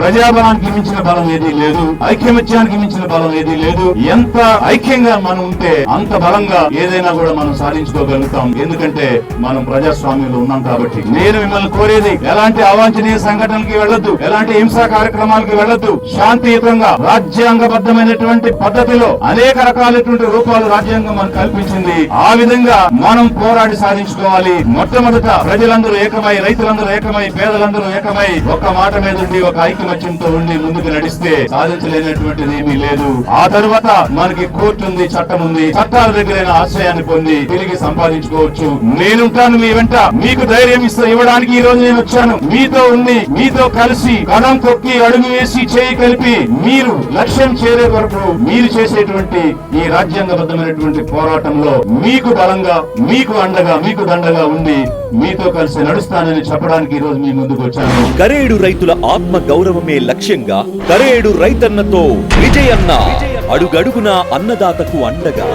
ప్రజాబలానికి మించిన బలం ఏదీ లేదు, ఐక్యమత్యానికి మించిన బలం ఏదీ లేదు. ఎంత ఐక్యంగా మనం ఉంటే అంత బలంగా ఏదైనా కూడా మనం సాధించుకోగలుగుతాం. ఎందుకంటే మనం ప్రజాస్వామ్యంలో ఉన్నాం కాబట్టి. నేను మిమ్మల్ని కోరేది, ఎలాంటి అవాంఛనీయ సంఘటనలకి వెళ్ళొద్దు, ఎలాంటి హింసా కార్యక్రమాలకి వెళ్ళొద్దు. శాంతియుతంగా రాజ్యాంగబద్ధమైనటువంటి పద్ధతిలో అనేక రకాలైనటువంటి రూపాలు రాజ్యాంగం మనకు కల్పించింది. ఆ విధంగా మనం పోరాడి సాధించుకోవాలి. మొట్టమొదట ప్రజలందరూ ఏకమై, రైతులందరూ ఏకమై, పేదలందరూ ఏకమై ఒక్క మాట మీద ఉండి ఒక ఐకమత్యంతో ఉండి ముందుకు నడిస్తే సాధించలేనటువంటిది ఏమీ లేదు. ఆ తరువాత మనకి కోర్టు ఉంది, చట్టం ఉంది. చట్టాల దగ్గరైన ఆశ్రయాన్ని పొంది తిరిగి సంపాదించుకోవచ్చు. నేనుంటాను మీ వెంట, మీకు ధైర్యం ఇవ్వడానికి ఈ రోజు నేను వచ్చాను. మీతో ఉండి, మీతో కలిసి కణం తొక్కి అడుగు వేసి చేయి కలిపి మీరు లక్ష్యం చేరే వరకు మీరు చేసేటువంటి ఈ రాజ్యాంగబద్ధమైనటువంటి పోరాటంలో మీకు బలంగా, మీకు అండగా, మీకు దండగా ఉండి మీతో కలిసి నడుస్తానని చెప్పడానికి ఈ రోజు మీ ముందుకు వచ్చాను. కరేడు రైతుల ఆత్మ గౌరవమే లక్ష్యంగా కరేడు రైతన్నతో విజయన్న, అడుగడుగునా అన్నదాతకు అండగా.